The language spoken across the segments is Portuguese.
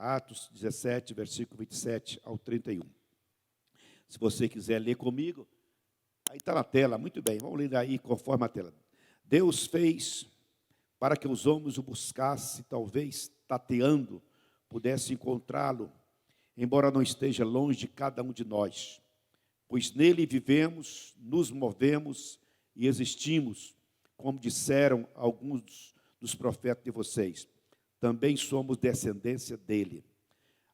Atos 17, versículo 27 ao 31. Se você quiser ler comigo, aí está na tela, muito bem, vamos ler aí conforme a tela. Deus fez para que os homens o buscassem, talvez tateando, pudesse encontrá-lo, embora não esteja longe de cada um de nós. Pois nele vivemos, nos movemos e existimos, como disseram alguns dos profetas de vocês. Também somos descendência dele.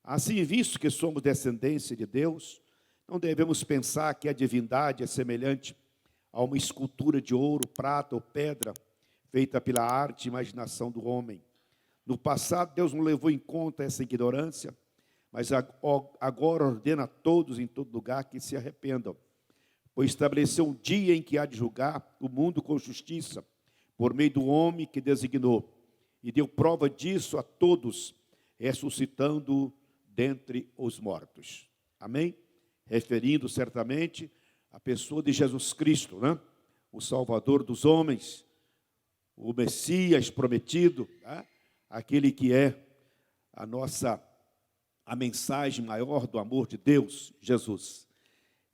Assim, visto que somos descendência de Deus, não devemos pensar que a divindade é semelhante a uma escultura de ouro, prata ou pedra, feita pela arte e imaginação do homem. No passado, Deus não levou em conta essa ignorância, mas agora ordena a todos em todo lugar que se arrependam, pois estabeleceu um dia em que há de julgar o mundo com justiça, por meio do homem que designou, e deu prova disso a todos, ressuscitando dentre os mortos. Amém? Referindo certamente à pessoa de Jesus Cristo, né? O Salvador dos homens, o Messias prometido, né? Aquele que é a mensagem maior do amor de Deus, Jesus.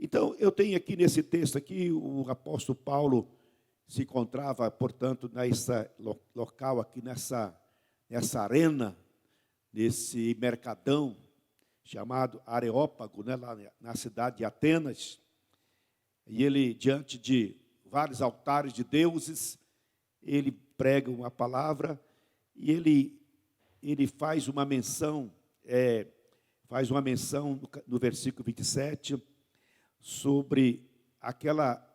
Então, eu tenho aqui nesse texto aqui, o apóstolo Paulo se encontrava, portanto, nessa local aqui, nessa arena, nesse mercadão, chamado Areópago, né, lá na cidade de Atenas. E ele, diante de vários altares de deuses, ele prega uma palavra e ele faz uma menção, no versículo 27, sobre aquela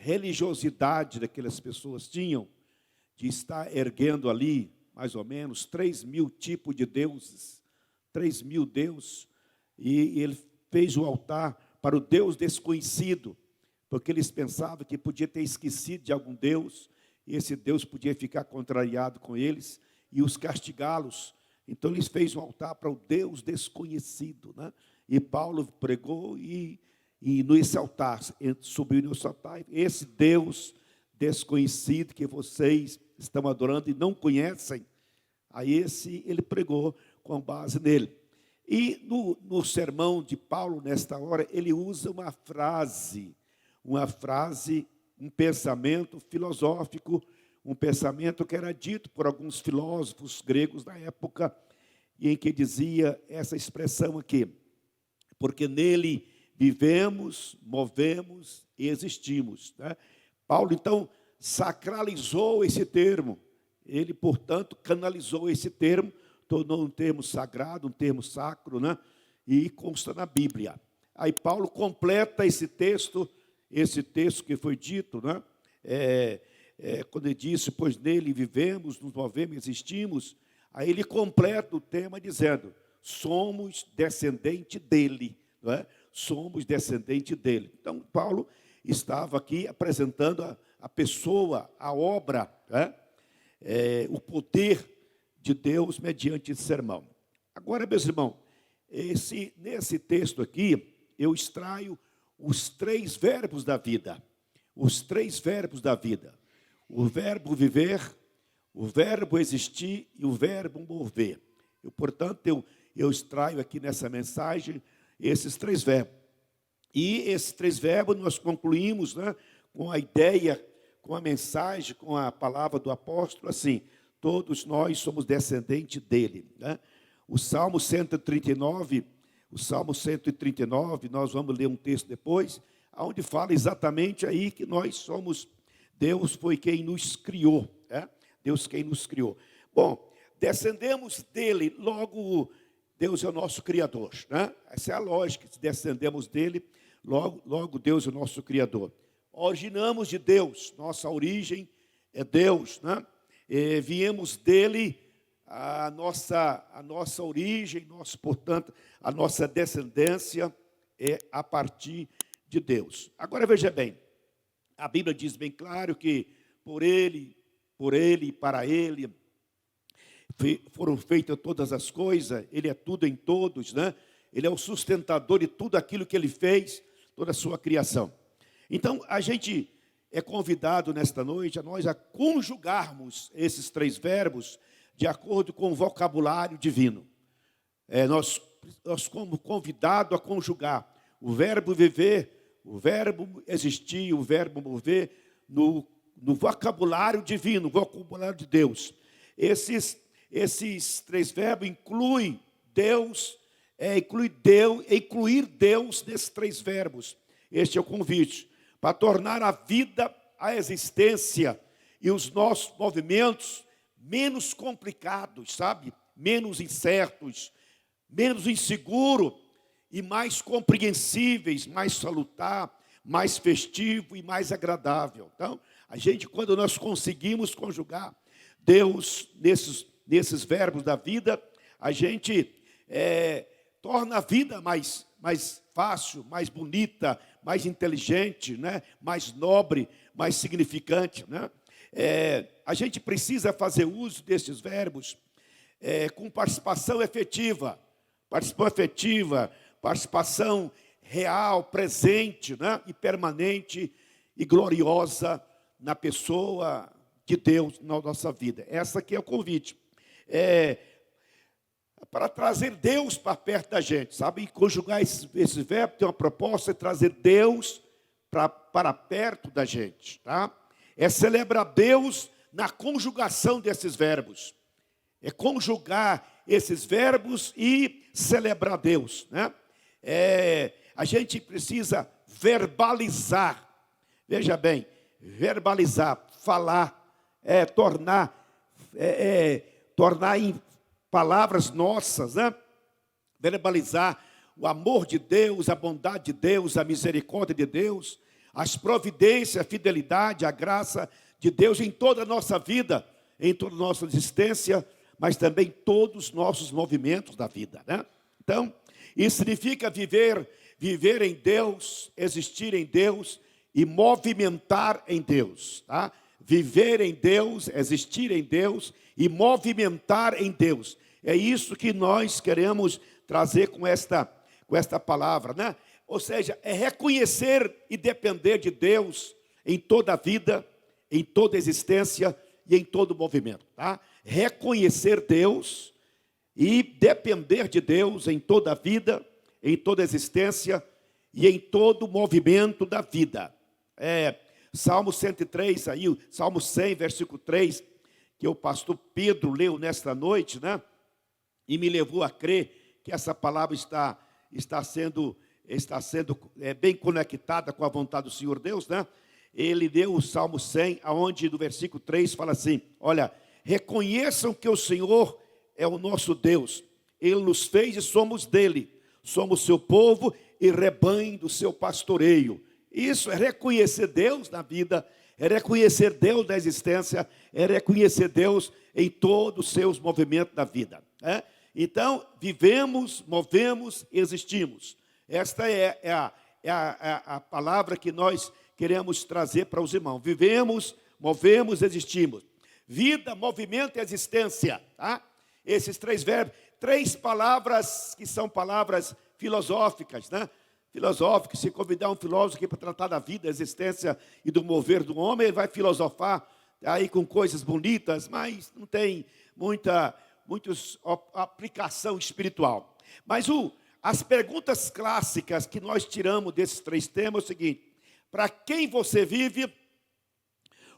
religiosidade daquelas pessoas tinham, de estar erguendo ali, mais ou menos, 3.000 tipos de deuses, 3.000 deuses, e ele fez o altar para o Deus desconhecido, porque eles pensavam que podia ter esquecido de algum Deus, e esse Deus podia ficar contrariado com eles, e os castigá-los. Então, eles fez um altar para o Deus desconhecido, né? E Paulo pregou, e nesse altar, subiu nesse altar, esse Deus desconhecido que vocês estão adorando e não conhecem, a esse ele pregou com base nele. E no sermão de Paulo, nesta hora, ele usa uma frase, um pensamento filosófico, um pensamento que era dito por alguns filósofos gregos da época, e em que dizia essa expressão aqui: porque nele vivemos, movemos e existimos, né? Paulo, então, sacralizou esse termo. Ele, portanto, canalizou esse termo, tornou um termo sagrado, um termo sacro, né? E consta na Bíblia. Aí Paulo completa esse texto que foi dito, né? Quando ele disse, pois nele vivemos, nos movemos e existimos, aí ele completa o tema dizendo, somos descendente dele, não é? Somos descendente dele. Então, Paulo estava aqui apresentando a pessoa, a obra, né? O poder de Deus mediante esse sermão. Agora, meus irmãos, nesse texto aqui, eu extraio os 3 verbos da vida. Os 3 verbos da vida. O verbo viver, o verbo existir e o verbo mover. Portanto, eu extraio aqui nessa mensagem esses 3 verbos. E esses 3 verbos nós concluímos, né, com a ideia, com a mensagem, com a palavra do apóstolo, assim, todos nós somos descendentes dele, né? O Salmo 139, nós vamos ler um texto depois, onde fala exatamente aí que nós somos, Deus foi quem nos criou, né? Deus quem nos criou. Bom, descendemos dele, logo Deus é o nosso Criador, né? Essa é a lógica, se descendemos dele, logo Deus é o nosso Criador. Originamos de Deus, nossa origem é Deus, né? Viemos dele, a nossa origem, portanto, a nossa descendência é a partir de Deus. Agora veja bem, a Bíblia diz bem claro que por ele e para ele foram feitas todas as coisas, ele é tudo em todos, né? Ele é o sustentador de tudo aquilo que ele fez, toda a sua criação. Então, a gente é convidado nesta noite a conjugarmos esses 3 verbos de acordo com o vocabulário divino. nós como convidado a conjugar o verbo viver, o verbo existir, o verbo mover no vocabulário divino, no vocabulário de Deus. Esses três verbos incluem Deus, incluir Deus nesses três verbos. Este é o convite, para tornar a vida, a existência e os nossos movimentos menos complicados, sabe? Menos incertos, menos inseguros e mais compreensíveis, mais salutar, mais festivo e mais agradável. Então, quando nós conseguimos conjugar Deus nesses verbos da vida, a gente torna a vida mais fácil, mais bonita, mais inteligente, né? Mais nobre, mais significante, né? A gente precisa fazer uso desses verbos com participação efetiva, participação real, presente, né? E permanente e gloriosa na pessoa de Deus na nossa vida. Essa aqui é o convite. Para trazer Deus para perto da gente, sabe? E conjugar esse verbo tem uma proposta, trazer Deus para perto da gente, tá? Celebrar Deus na conjugação desses verbos. Conjugar esses verbos e celebrar Deus, né? A gente precisa verbalizar. Veja bem, verbalizar, falar, tornar em palavras nossas, né? Verbalizar o amor de Deus, a bondade de Deus, a misericórdia de Deus, as providências, a fidelidade, a graça de Deus em toda a nossa vida, em toda a nossa existência, mas também em todos os nossos movimentos da vida, né? Então, isso significa viver em Deus, existir em Deus e movimentar em Deus, tá? Viver em Deus, existir em Deus e movimentar em Deus. É isso que nós queremos trazer com esta palavra, né? Ou seja, é reconhecer e depender de Deus em toda a vida, em toda a existência e em todo o movimento, tá? Reconhecer Deus e depender de Deus em toda a vida, em toda a existência e em todo o movimento da vida. Salmo 103, Salmo 100, versículo 3, que o pastor Pedro leu nesta noite, né? E me levou a crer que essa palavra está sendo bem conectada com a vontade do Senhor Deus, né? Ele deu o Salmo 100, onde no versículo 3 fala assim: olha, reconheçam que o Senhor é o nosso Deus, Ele nos fez e somos dele, somos seu povo e rebanho do seu pastoreio. Isso é reconhecer Deus na vida, é reconhecer Deus na existência, é reconhecer Deus em todos os seus movimentos da vida, né? Então, vivemos, movemos, existimos. Esta é a palavra que nós queremos trazer para os irmãos. Vivemos, movemos, existimos. Vida, movimento e existência, tá? Esses três verbos, três palavras que são palavras filosóficas, né? Filosóficas. Se convidar um filósofo aqui para tratar da vida, da existência e do mover do homem, ele vai filosofar aí com coisas bonitas, mas não tem muita aplicação espiritual. Mas as perguntas clássicas que nós tiramos desses três temas é o seguinte: para quem você vive,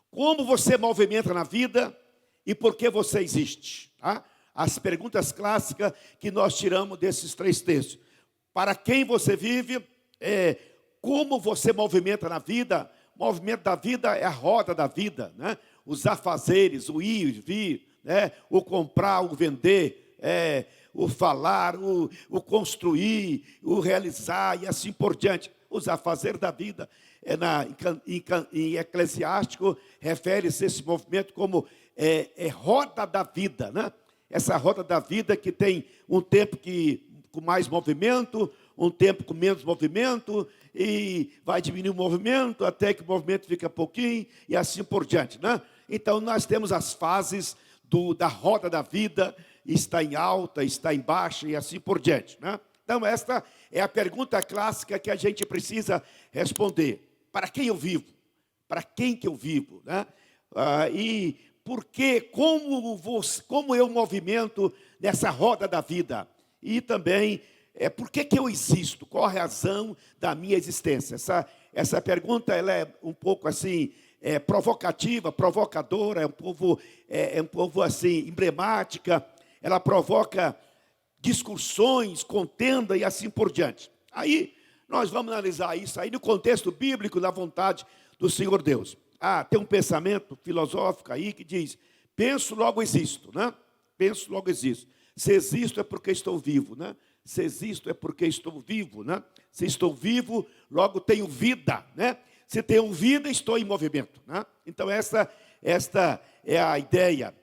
como você movimenta na vida e por que você existe, tá? As perguntas clássicas que nós tiramos desses três textos: para quem você vive, como você movimenta na vida. O movimento da vida é a roda da vida, né? Os afazeres, o ir e vir, né? O comprar, o vender, o falar, o construir, o realizar e assim por diante. Os afazeres da vida. Em Eclesiástico, refere-se a esse movimento como roda da vida, né? Essa roda da vida que tem um tempo com mais movimento, um tempo com menos movimento, e vai diminuir o movimento até que o movimento fica pouquinho e assim por diante, né? Então, nós temos as fases da roda da vida, está em alta, está em baixa e assim por diante, né? Então, esta é a pergunta clássica que a gente precisa responder. Para quem eu vivo? Para quem que eu vivo, né? E por quê? Como eu movimento nessa roda da vida? e também por que eu existo? Qual a razão da minha existência? Essa pergunta ela é um pouco assim provocativa, provocadora, é um pouco assim emblemática. Ela provoca discussões, contenda e assim por diante. Aí nós vamos analisar isso aí no contexto bíblico da vontade do Senhor Deus. Tem um pensamento filosófico aí que diz: penso, logo existo, né? Penso, logo existo. Se existo é porque estou vivo, né? Se existo é porque estou vivo, né? Se estou vivo, logo tenho vida, né? Se tenho vida, estou em movimento, né? Então esta é a ideia.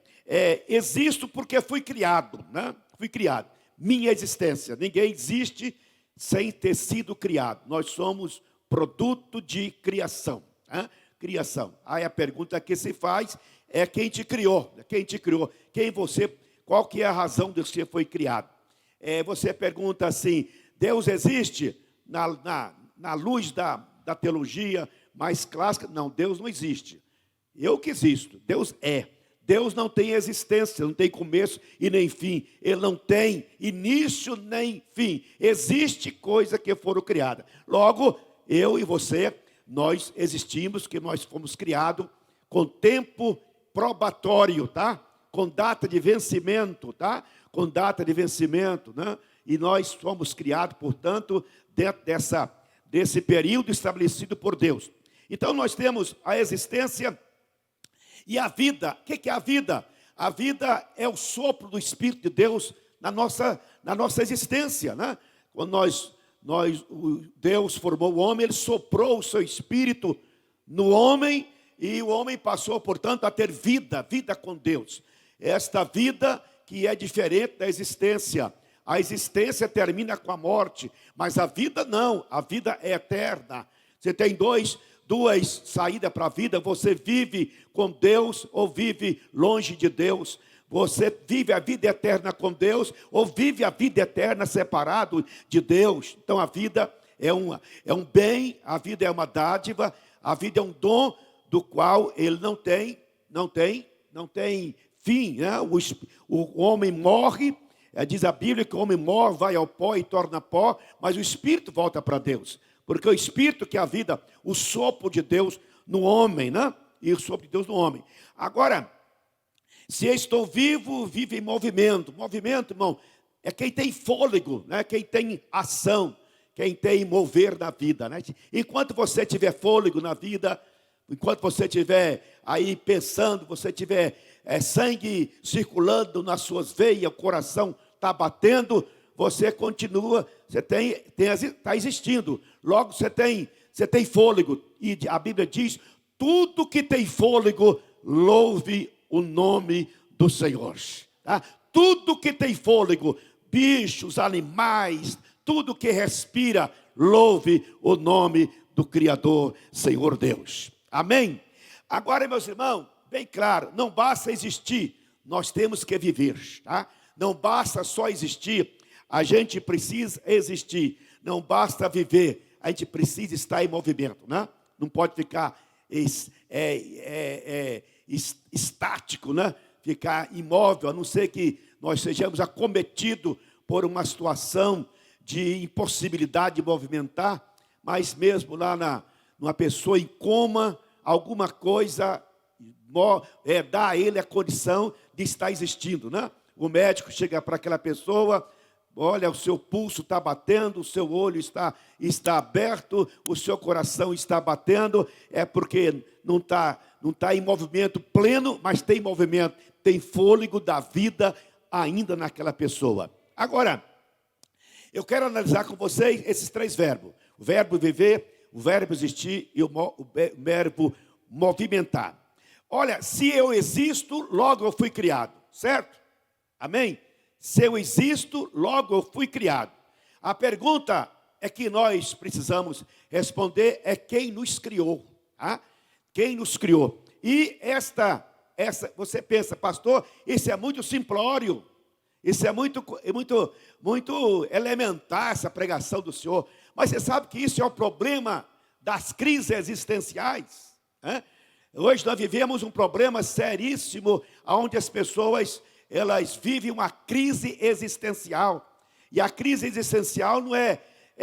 Existo porque fui criado, né? Fui criado. Minha existência. Ninguém existe sem ter sido criado. Nós somos produto de criação, né? Criação. Aí a pergunta que se faz é quem te criou? Quem te criou? Qual que é a razão de você foi criado? Você pergunta assim: Deus existe? Na luz da teologia mais clássica, não, Deus não existe. Eu que existo, Deus é. Deus não tem existência, não tem começo e nem fim. Ele não tem início nem fim. Existe coisa que foram criadas. Logo, eu e você, nós existimos, que nós fomos criados com tempo probatório, tá? Com data de vencimento, tá? Com data de vencimento, né? E nós fomos criados, portanto, dentro desse período estabelecido por Deus. Então, nós temos a existência e a vida. O que é a vida? A vida é o sopro do Espírito de Deus na nossa existência, né? Quando Deus formou o homem, Ele soprou o seu Espírito no homem, e o homem passou, portanto, a ter vida com Deus. Esta vida que é diferente da existência. A existência termina com a morte, mas a vida não, a vida é eterna. Você tem duas saídas para a vida: você vive com Deus ou vive longe de Deus. Você vive a vida eterna com Deus ou vive a vida eterna separado de Deus. Então a vida é um bem, a vida é uma dádiva, a vida é um dom do qual ele não tem fim, né? O homem morre, diz a Bíblia que o homem morre, vai ao pó e torna pó, mas o Espírito volta para Deus. Porque o Espírito que é a vida, o sopro de Deus no homem, né? E o sopro de Deus no homem. Agora, se eu estou vivo, vivo em movimento. Movimento, irmão, é quem tem fôlego, né? Quem tem ação, quem tem mover na vida, né? Enquanto você tiver fôlego na vida, enquanto você estiver aí pensando, você tiver sangue circulando nas suas veias, o coração está batendo, você continua, você está existindo. Logo você tem fôlego. E a Bíblia diz: tudo que tem fôlego, louve o nome do Senhor. Tá? Tudo que tem fôlego, bichos, animais, tudo que respira, louve o nome do Criador, Senhor Deus. Amém? Agora, meus irmãos, bem claro, não basta existir, nós temos que viver, tá? Não basta só existir, a gente precisa existir. Não basta viver, a gente precisa estar em movimento, né? Não pode ficar estático, né? Ficar imóvel, a não ser que nós sejamos acometidos por uma situação de impossibilidade de movimentar, mas mesmo lá numa pessoa em coma, alguma coisa dá a ele a condição de estar existindo, né? O médico chega para aquela pessoa: olha, o seu pulso está batendo, o seu olho está aberto, o seu coração está batendo, é porque não está em movimento pleno, mas tem movimento, tem fôlego da vida ainda naquela pessoa. Agora, eu quero analisar com vocês esses três verbos: o verbo viver, o verbo existir e o verbo movimentar. Olha, se eu existo, logo eu fui criado, certo? Amém? Se eu existo, logo eu fui criado. A pergunta que nós precisamos responder é quem nos criou, tá? Quem nos criou? E essa você pensa: pastor, isso é muito simplório, isso é muito elementar, essa pregação do senhor. Mas você sabe que isso é o problema das crises existenciais, né? Hoje nós vivemos um problema seríssimo, onde as pessoas elas vivem uma crise existencial. E a crise existencial não é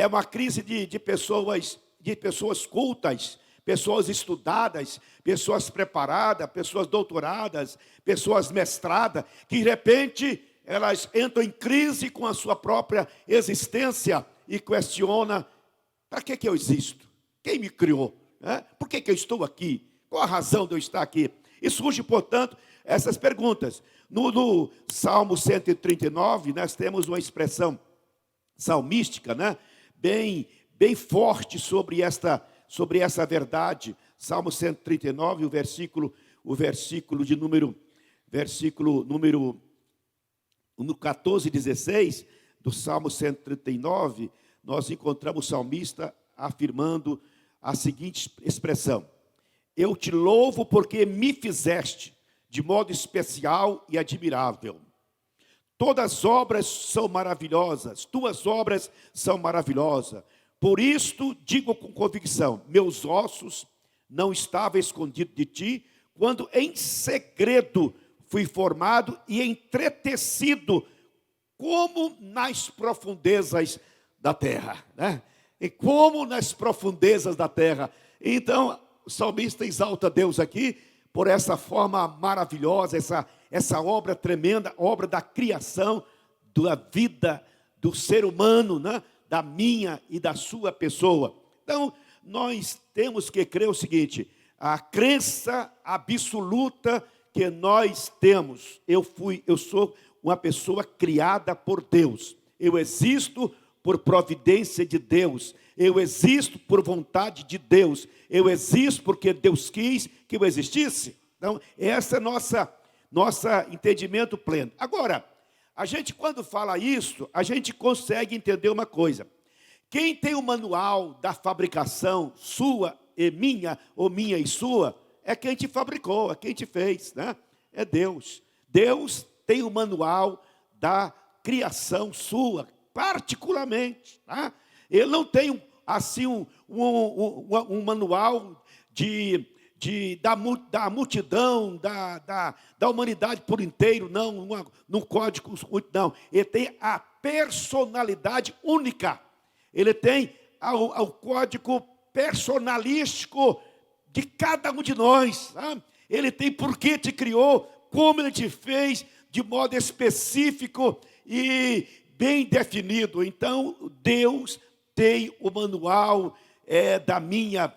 uma crise de pessoas cultas, pessoas estudadas, pessoas preparadas, pessoas doutoradas, pessoas mestradas, que de repente elas entram em crise com a sua própria existência e questionam: para que eu existo? Quem me criou? Por que eu estou aqui? Qual a razão de eu estar aqui? E surge, portanto, essas perguntas. No Salmo 139, nós temos uma expressão salmística, né? bem forte sobre essa verdade. Salmo 139, o versículo número 14 e 16 do Salmo 139, nós encontramos o salmista afirmando a seguinte expressão: eu te louvo porque me fizeste de modo especial e admirável. Todas as obras são maravilhosas, tuas obras são maravilhosas. Por isto digo com convicção: meus ossos não estavam escondidos de ti, quando em segredo fui formado e entretecido, como nas profundezas da terra, né? E como nas profundezas da terra. Então, o salmista exalta Deus aqui por essa forma maravilhosa, essa obra tremenda, obra da criação, da vida do ser humano, né? Da minha e da sua pessoa. Então, nós temos que crer o seguinte: a crença absoluta que nós temos: eu sou uma pessoa criada por Deus, eu existo por providência de Deus, eu existo por vontade de Deus, eu existo porque Deus quis que eu existisse. Então, esse é nosso entendimento pleno. Agora, a gente quando fala isso, a gente consegue entender uma coisa: quem tem o manual da fabricação sua e minha, ou minha e sua, é quem te fabricou, é quem te fez, né? É Deus. Deus tem o manual da criação sua, particularmente, tá? Ele não tem assim um manual da multidão, da humanidade por inteiro, não, num código, não. Ele tem a personalidade única. Ele tem o código personalístico de cada um de nós, tá? Ele tem por que te criou, como ele te fez, de modo específico e bem definido. Então, Deus tem o manual da minha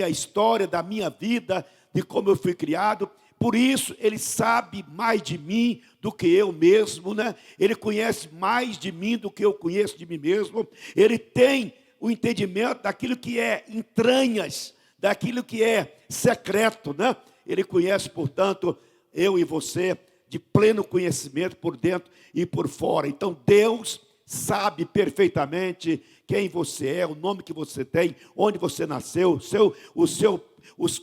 história, da minha vida, de como eu fui criado. Por isso, Ele sabe mais de mim do que eu mesmo, né? Ele conhece mais de mim do que eu conheço de mim mesmo. Ele tem o entendimento daquilo que é entranhas, daquilo que é secreto, né? Ele conhece, portanto, eu e você, de pleno conhecimento por dentro e por fora. Então, Deus sabe perfeitamente quem você é, o nome que você tem, onde você nasceu,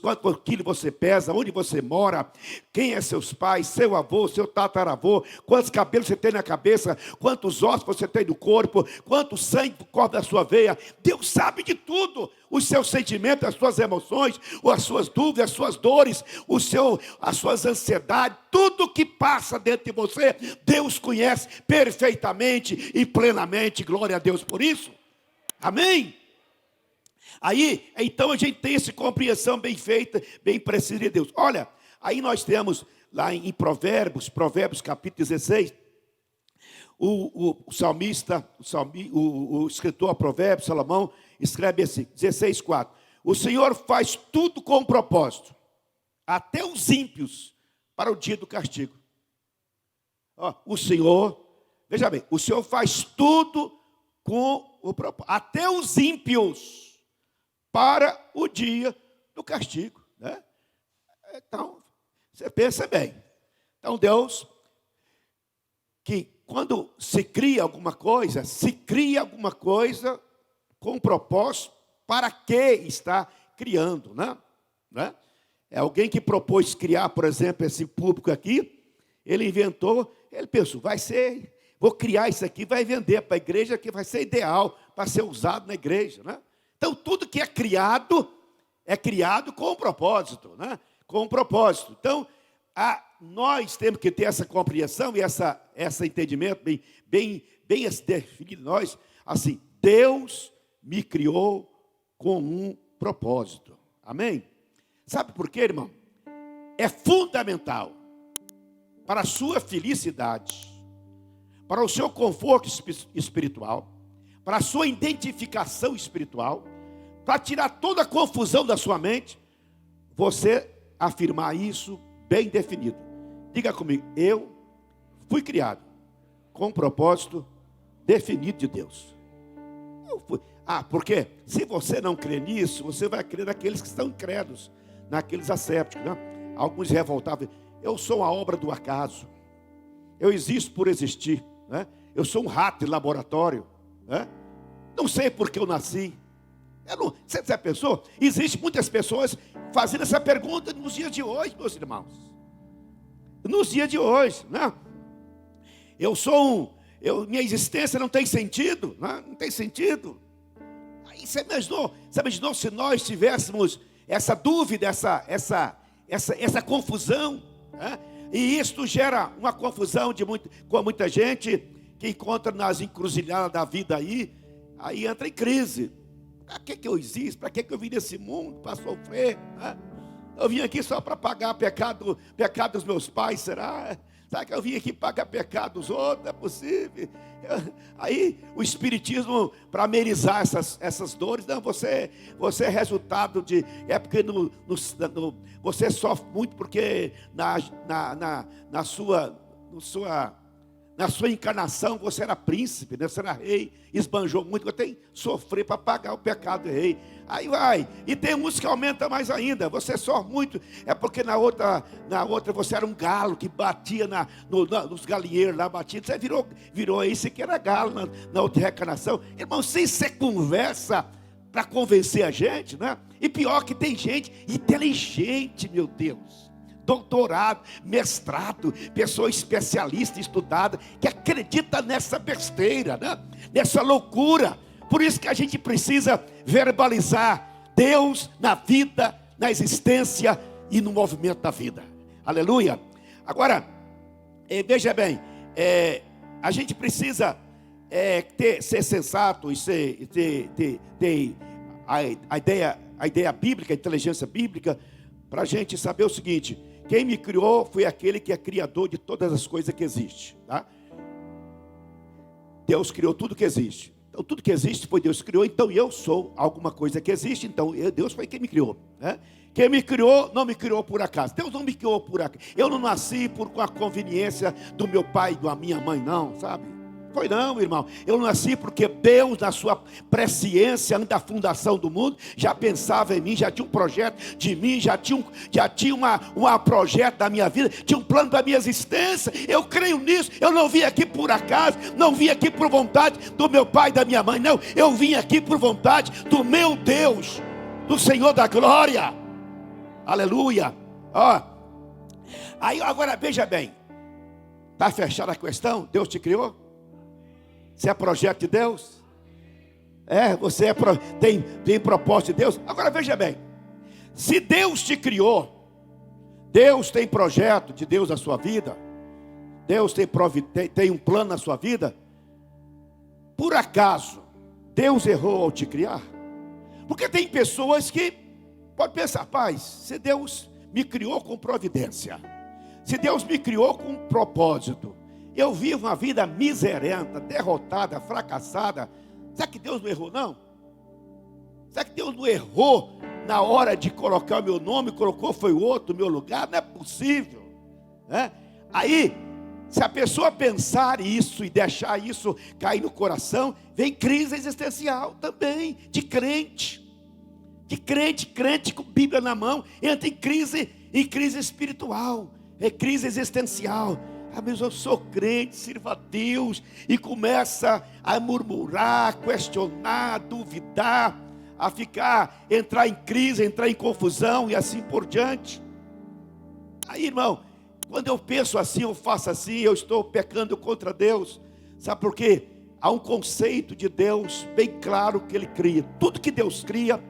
quanto quilo você pesa, onde você mora, quem é seus pais, seu avô, seu tataravô, quantos cabelos você tem na cabeça, quantos ossos você tem no corpo, quanto sangue corre da sua veia. Deus sabe de tudo, os seus sentimentos, as suas emoções, as suas dúvidas, as suas dores, as suas ansiedades, tudo que passa dentro de você, Deus conhece perfeitamente e plenamente. Glória a Deus por isso. Amém? Aí, então a gente tem essa compreensão bem feita, bem precisa de Deus. Olha, aí nós temos lá em Provérbios capítulo 16, o escritor Provérbios, Salomão, escreve assim, 16:4. O Senhor faz tudo com propósito, até os ímpios, para o dia do castigo. O Senhor, veja bem, o Senhor faz tudo com o propósito, até os ímpios, para o dia do castigo, né? Então, você pensa bem. Então, Deus, que quando se cria alguma coisa com um propósito, para que está criando, né? É alguém que propôs criar, por exemplo, esse público aqui, ele inventou, ele pensou, vou criar isso aqui, vai vender para a igreja, que vai ser ideal para ser usado na igreja, né? Então, tudo que é criado com um propósito, né? Com um propósito. Então, nós temos que ter essa compreensão e esse entendimento bem definido. Nós, assim, Deus me criou com um propósito. Amém? Sabe por quê, irmão? É fundamental para a sua felicidade, para o seu conforto espiritual, para a sua identificação espiritual, para tirar toda a confusão da sua mente, você afirmar isso bem definido. Diga comigo, eu fui criado com um propósito definido de Deus. Porque se você não crê nisso, você vai crer naqueles que estão incrédulos, naqueles assépticos, né? Alguns revoltados. Eu sou uma obra do acaso. Eu existo por existir, né? Eu sou um rato de laboratório, né? Não sei por que eu nasci. Você já pensou? Existem muitas pessoas fazendo essa pergunta nos dias de hoje, meus irmãos. Nos dias de hoje, né? Minha existência não tem sentido, né? Não tem sentido. Aí você imaginou se nós tivéssemos essa dúvida, essa confusão, né? E isto gera uma confusão com muita gente que encontra nas encruzilhadas da vida aí entra em crise. Para que eu existo? Para que eu vim nesse mundo? Para sofrer? Né? Eu vim aqui só para pagar pecado dos meus pais, será? Será que eu vim aqui pagar pecado dos outros? Não é possível. Aí o Espiritismo, para amenizar essas dores, não, você é resultado de... É porque você sofre muito porque na sua encarnação você era príncipe, né? Você era rei, esbanjou muito, você tem que sofrer para pagar o pecado do rei. Aí vai, e tem uns que aumenta mais ainda, você sofre muito, é porque na outra você era um galo que batia nos galinheiros lá, batia, você virou aí, você que era galo na outra reencarnação. Irmão, sem ser conversa para convencer a gente, né? E pior que tem gente inteligente, meu Deus, doutorado, mestrado, pessoa especialista, estudada, que acredita nessa besteira, né? Nessa loucura. Por isso que a gente precisa verbalizar Deus na vida, na existência e no movimento da vida. Aleluia. Agora, veja bem, a gente precisa ser sensato e ter a ideia bíblica, a inteligência bíblica, para a gente saber o seguinte: quem me criou foi aquele que é criador de todas as coisas que existem, tá? Deus criou tudo que existe. Então tudo que existe foi Deus que criou. Então eu sou alguma coisa que existe. Então Deus foi quem me criou, né? Quem me criou não me criou por acaso. Deus não me criou por acaso. Eu não nasci com a conveniência do meu pai e da minha mãe, não, sabe? Foi não, irmão. Eu nasci porque Deus, na sua presciência, antes da fundação do mundo, já pensava em mim, já tinha um projeto de mim, já tinha um projeto da minha vida, tinha um plano da minha existência. Eu creio nisso. Eu não vim aqui por acaso, não vim aqui por vontade do meu pai e da minha mãe, não. Eu vim aqui por vontade do meu Deus, do Senhor da glória. Aleluia. Ó. Aí agora veja bem. Está fechada a questão? Deus te criou? Você é projeto de Deus? Você tem propósito de Deus? Agora veja bem, se Deus te criou, Deus tem projeto de Deus na sua vida, Deus tem um plano na sua vida, por acaso Deus errou ao te criar? Porque tem pessoas que podem pensar: rapaz, se Deus me criou com providência, se Deus me criou com um propósito, eu vivo uma vida miserenta, derrotada, fracassada. Será que Deus não errou, não? Será que Deus não errou na hora de colocar o meu nome? Colocou, foi o outro, o meu lugar? Não é possível, né? Aí, se a pessoa pensar isso e deixar isso cair no coração, vem crise existencial também, de crente com Bíblia na mão, entra em crise espiritual, crise existencial. Mas eu sou crente, sirvo a Deus, e começa a murmurar, questionar, duvidar, entrar em crise, entrar em confusão e assim por diante. Aí, irmão, quando eu penso assim, eu faço assim, eu estou pecando contra Deus. Sabe por quê? Há um conceito de Deus bem claro que Ele cria. Tudo que Deus cria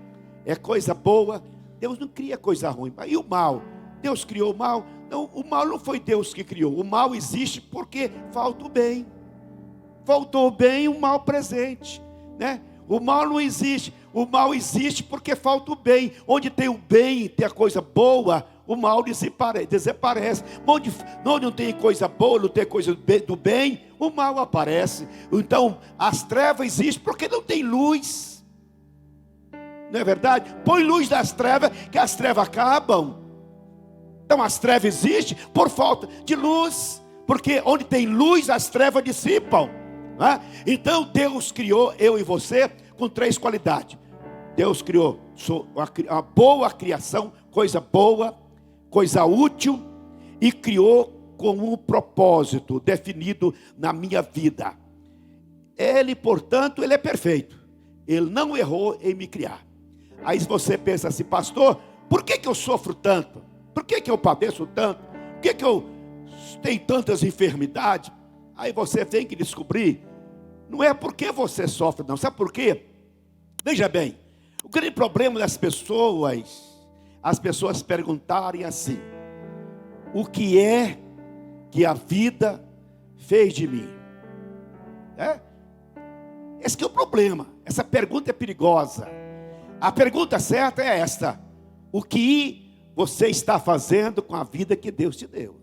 é coisa boa. Deus não cria coisa ruim. E o mal? Deus criou o mal? Não, o mal não foi Deus que criou. O mal existe porque falta o bem. Faltou o bem e o mal presente, né? O mal não existe. O mal existe porque falta o bem. Onde tem o bem, tem a coisa boa, o mal desaparece. Onde não tem coisa boa, não tem coisa do bem, o mal aparece. Então, as trevas existem porque não tem luz. Não é verdade? Põe luz nas trevas, que as trevas acabam. Então, as trevas existem por falta de luz. Porque onde tem luz, as trevas dissipam. Né? Então, Deus criou eu e você com 3 qualidades. Deus criou uma boa criação, coisa boa, coisa útil, e criou com um propósito definido na minha vida. Ele, portanto, ele é perfeito. Ele não errou em me criar. Aí você pensa assim, pastor, por que eu sofro tanto? Por que eu padeço tanto? Por que eu tenho tantas enfermidades? Aí você tem que descobrir, não é porque você sofre não, sabe por quê? Veja bem, o grande problema das pessoas, as pessoas perguntarem assim, o que é que a vida fez de mim? Esse que é o problema, essa pergunta é perigosa. A pergunta certa é esta, o que você está fazendo com a vida que Deus te deu?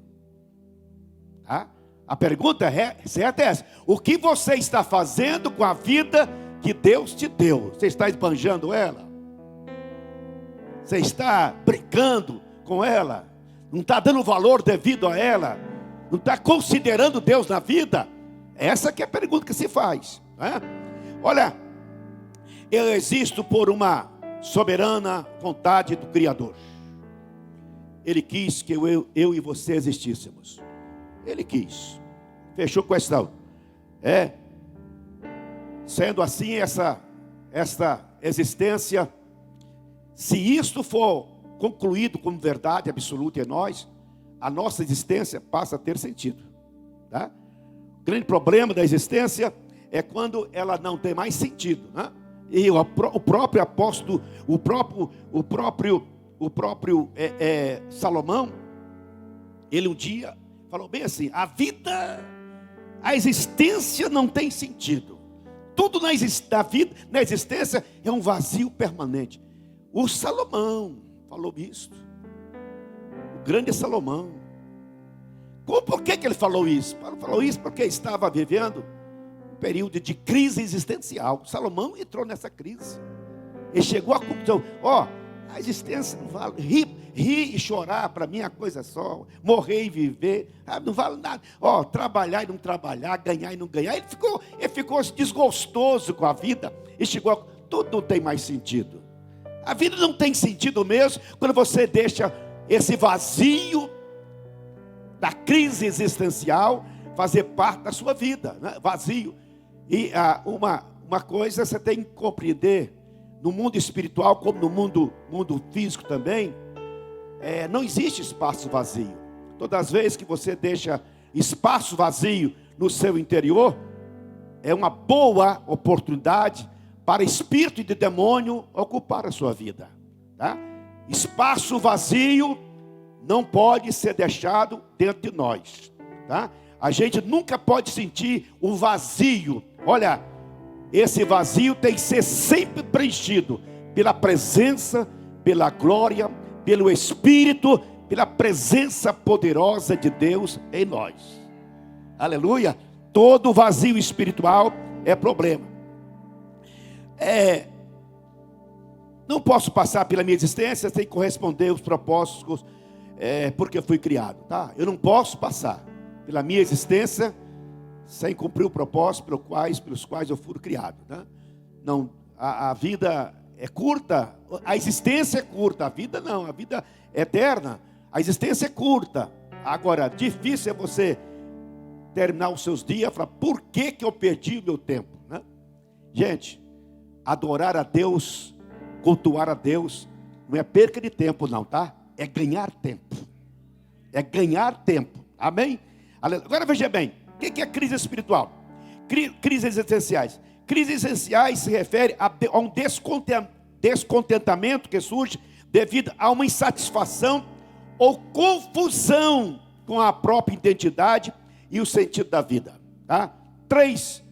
Tá? A pergunta certa é essa, o que você está fazendo com a vida que Deus te deu? Você está esbanjando ela? Você está brincando com ela? Não está dando valor devido a ela? Não está considerando Deus na vida? Essa que é a pergunta que se faz, né? Olha, eu existo por uma soberana vontade do Criador. Ele quis que eu e você existíssemos. Ele quis. Fechou questão. Sendo assim, esta existência, se isto for concluído como verdade absoluta em nós, a nossa existência passa a ter sentido. Tá? O grande problema da existência é quando ela não tem mais sentido, né? E o próprio apóstolo, o próprio Salomão, ele um dia falou bem assim, a existência não tem sentido. Tudo na existência é um vazio permanente. O Salomão falou isso. O grande Salomão. Por que ele falou isso? Ele falou isso porque estava vivendo um período de crise existencial. Salomão entrou nessa crise. Ele chegou à conclusão, a existência não vale. Rir e chorar para mim é coisa só. Morrer e viver não vale nada. Trabalhar e não trabalhar, ganhar e não ganhar. Ele ficou desgostoso com a vida. E chegou tudo não tem mais sentido. A vida não tem sentido mesmo quando você deixa esse vazio da crise existencial fazer parte da sua vida, né? Vazio. E uma coisa você tem que compreender, no mundo espiritual como no mundo físico também, não existe espaço vazio. Todas as vezes que você deixa espaço vazio no seu interior, é uma boa oportunidade para espírito de demônio ocupar a sua vida. Tá? Espaço vazio não pode ser deixado dentro de nós. Tá? A gente nunca pode sentir um vazio. Olha, esse vazio tem que ser sempre preenchido pela presença, pela glória, pelo Espírito, pela presença poderosa de Deus em nós. Aleluia. Todo vazio espiritual é problema. Não posso passar pela minha existência sem corresponder aos propósitos porque eu fui criado, tá? Eu não posso passar pela minha existência sem cumprir o propósito pelos quais eu fui criado, né? Não, a vida é curta, a existência é curta, a vida não, a vida é eterna, a existência é curta. Agora, difícil é você terminar os seus dias e falar, por que eu perdi o meu tempo, né? Gente, adorar a Deus, cultuar a Deus, não é perca de tempo não, tá? É ganhar tempo. É ganhar tempo. Amém? Agora veja bem, o que é crise espiritual? Crises existenciais. Crises existenciais se refere a um descontentamento que surge devido a uma insatisfação ou confusão com a própria identidade e o sentido da vida. Tá? Três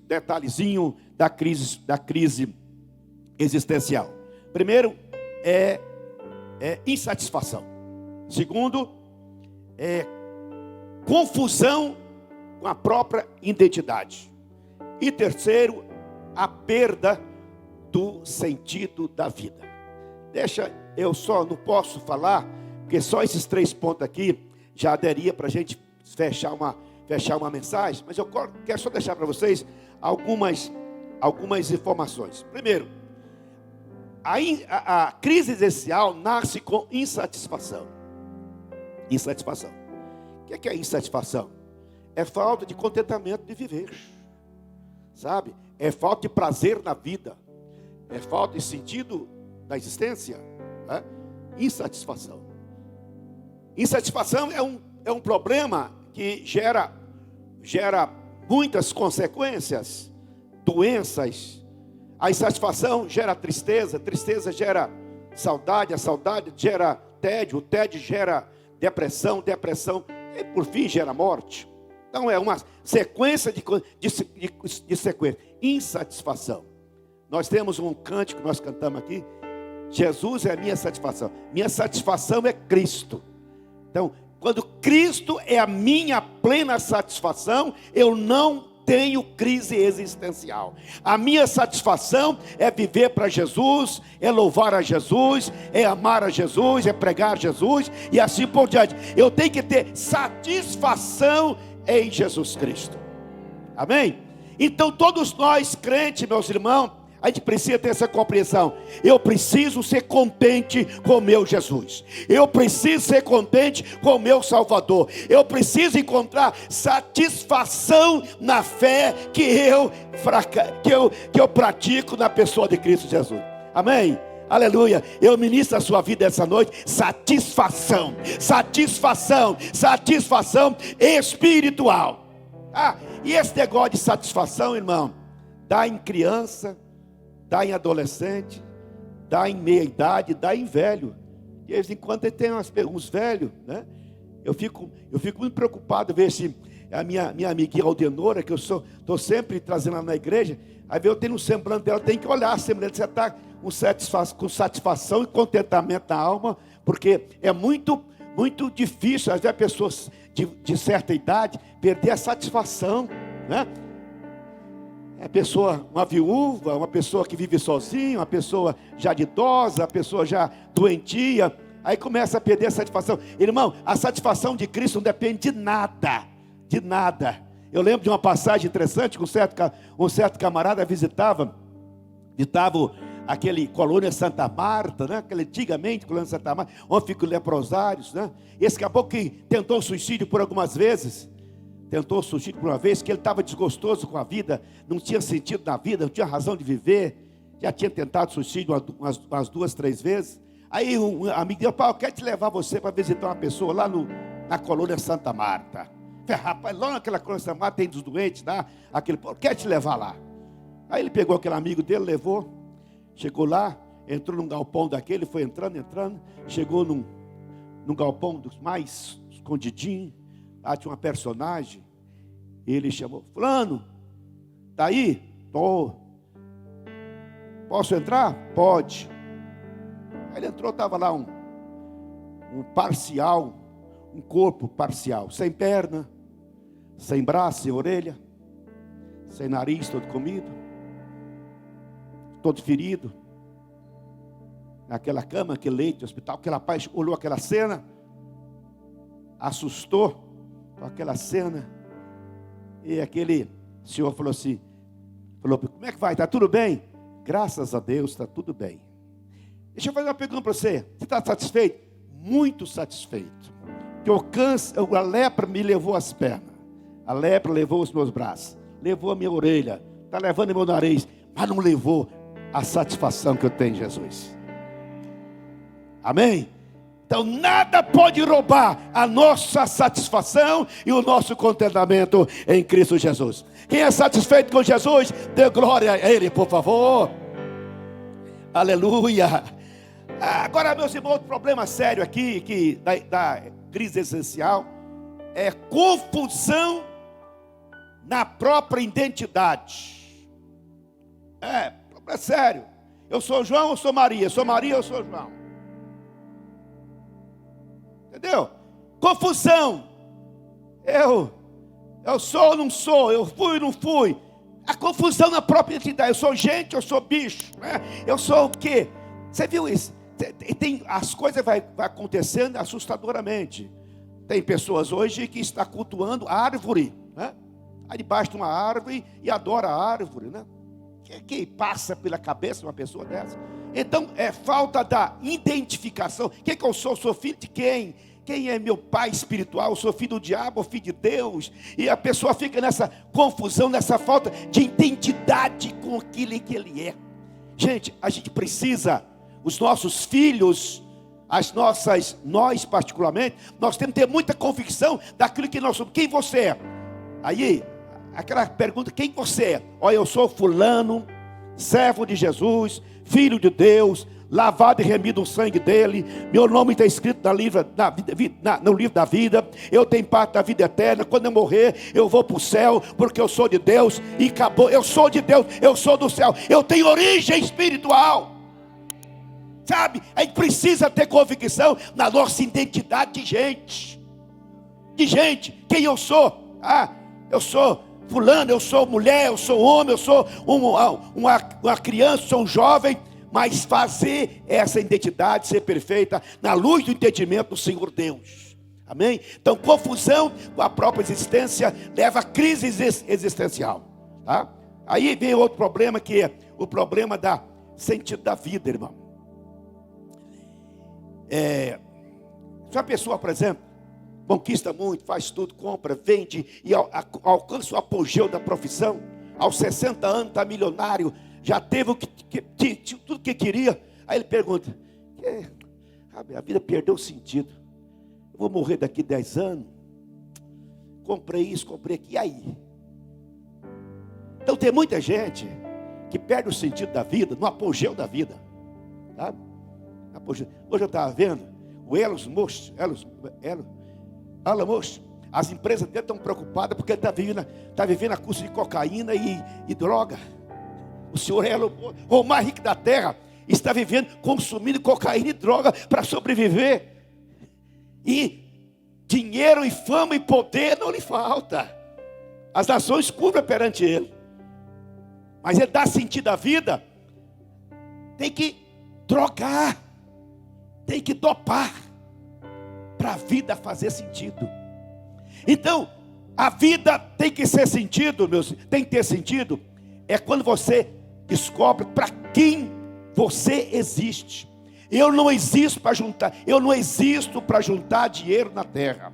detalhezinhos da crise existencial. Primeiro é insatisfação. Segundo é confusão com a própria identidade. E terceiro, a perda do sentido da vida. Eu só não posso falar, porque só esses 3 pontos aqui já daria para a gente fechar uma mensagem, mas eu quero só deixar para vocês algumas informações. Primeiro, a crise existencial nasce com insatisfação. Insatisfação. O que é insatisfação? É falta de contentamento de viver, sabe? É falta de prazer na vida, é falta de sentido da existência, né? Insatisfação. Insatisfação é um problema que gera muitas consequências, doenças. A insatisfação gera tristeza, tristeza gera saudade, a saudade gera tédio, o tédio gera depressão, depressão, e por fim gera morte. Então é uma sequência de sequência. Insatisfação. Nós temos um cântico que nós cantamos aqui. Jesus é a minha satisfação. Minha satisfação é Cristo. Então, quando Cristo é a minha plena satisfação, eu não tenho crise existencial. A minha satisfação é viver para Jesus, é louvar a Jesus, é amar a Jesus, é pregar a Jesus e assim por diante. Eu tenho que ter satisfação em Jesus Cristo. Amém? Então todos nós crentes, meus irmãos, a gente precisa ter essa compreensão. Eu preciso ser contente com o meu Jesus. Eu preciso ser contente com o meu Salvador. Eu preciso encontrar satisfação na fé que eu pratico na pessoa de Cristo Jesus. Amém? Aleluia. Eu ministro a sua vida essa noite. Satisfação. Satisfação. Satisfação espiritual. E esse negócio de satisfação, irmão, dá em criança, dá em adolescente, dá em meia idade, dá em velho. De vez em quando tem uns velhos, né? Eu fico muito preocupado ver se a minha amiguinha Aldenora, que eu estou sempre trazendo ela na igreja, aí eu tenho um semblante dela, tem que olhar a semblante, você está com satisfação e contentamento na alma, porque é muito difícil, às vezes, pessoas de certa idade perder a satisfação, né? Uma viúva, uma pessoa que vive sozinha, uma pessoa já de idosa, uma pessoa já doentia, aí começa a perder a satisfação. Irmão, a satisfação de Cristo não depende de nada, de nada. Eu lembro de uma passagem interessante, que um certo camarada visitava aquele Colônia Santa Marta, né? Aquele antigamente Colônia Santa Marta, onde ficam leprosários, né? Esse caboclo que tentou suicídio por algumas vezes, que ele estava desgostoso com a vida, não tinha sentido na vida, não tinha razão de viver, já tinha tentado suicídio umas 2, 3 vezes. Aí um amigo disse: Paulo, eu quero te levar você para visitar uma pessoa lá na Colônia Santa Marta. Falei: rapaz, lá naquela Colônia Santa Marta tem dos doentes, tá? Quero te levar lá. Aí ele pegou aquele amigo dele, levou, chegou lá, entrou num galpão daquele, foi entrando, chegou num galpão dos mais escondidinho. Lá tinha uma personagem, ele chamou: fulano, está aí? Estou. Posso entrar? Pode. Aí ele entrou, estava lá um parcial, um corpo parcial, sem perna, sem braço, sem orelha, sem nariz, todo comido, todo ferido, naquela cama, aquele leito de hospital. Aquele rapaz olhou aquela cena, assustou com aquela cena, e aquele senhor falou assim, como é que vai? Está tudo bem? Graças a Deus, está tudo bem. Deixa eu fazer uma pergunta para você. Você está satisfeito? Muito satisfeito. A lepra me levou as pernas, a lepra levou os meus braços, levou a minha orelha, está levando o meu nariz, mas não levou a satisfação que eu tenho em Jesus. Amém? Então nada pode roubar a nossa satisfação e o nosso contentamento em Cristo Jesus. Quem é satisfeito com Jesus, dê glória a Ele, por favor. Aleluia. Agora, meus irmãos, outro problema sério aqui, da crise existencial, é confusão na própria identidade. Problema sério. Eu sou João, eu sou Maria. Eu sou Maria, eu sou João. Entendeu? Confusão. Eu sou ou não sou, eu fui ou não fui. A confusão na própria identidade. Eu sou gente, eu sou bicho, né? Eu sou o quê? Você viu isso? As coisas vai acontecendo assustadoramente. Tem pessoas hoje que estão cultuando a árvore, né? Aí debaixo de uma árvore e adora a árvore, né? Que passa pela cabeça de uma pessoa dessa? Então é falta da identificação. Quem que eu sou? Sou filho de quem? Quem é meu pai espiritual? Sou filho do diabo ou filho de Deus? E a pessoa fica nessa confusão, nessa falta de identidade com aquilo que ele é. Gente, a gente precisa, os nossos filhos, nós particularmente, nós temos que ter muita convicção daquilo que nós somos. Quem você é? Aí, aquela pergunta, quem você é? Olha, eu sou fulano, servo de Jesus, filho de Deus, lavado e remido no sangue dele, meu nome está escrito no livro da vida, eu tenho parte da vida eterna, quando eu morrer, eu vou para o céu, porque eu sou de Deus, e acabou, eu sou de Deus, eu sou do céu, eu tenho origem espiritual, sabe? A gente precisa ter convicção na nossa identidade de gente, quem eu sou? Eu sou fulano, eu sou mulher, eu sou homem, eu sou uma criança, sou um jovem, mas fazer essa identidade ser perfeita na luz do entendimento do Senhor Deus. Amém? Então, confusão com a própria existência leva a crise existencial. Tá? Aí vem outro problema, que é o problema da sentido da vida, irmão. Se uma pessoa, por exemplo, conquista muito, faz tudo, compra, vende e alcança o apogeu da profissão, aos 60 anos está milionário, já teve tudo que queria. Aí ele pergunta: a vida perdeu o sentido, eu vou morrer daqui 10 anos, comprei isso, comprei aquilo, e aí? Então tem muita gente que perde o sentido da vida no apogeu da vida, sabe? Hoje eu estava vendo o Elon Musk, as empresas dele estão preocupadas porque ele está vivendo a custa de cocaína e droga. O senhor Elon, o mais rico da terra, está vivendo, consumindo cocaína e droga para sobreviver. E dinheiro e fama e poder não lhe falta. As nações curvam perante ele. Mas ele dá sentido à vida. Tem que drogar, tem que dopar para a vida fazer sentido. Então, a vida tem que ser sentido, tem que ter sentido. É quando você descobre para quem você existe. Eu não existo para juntar dinheiro na terra.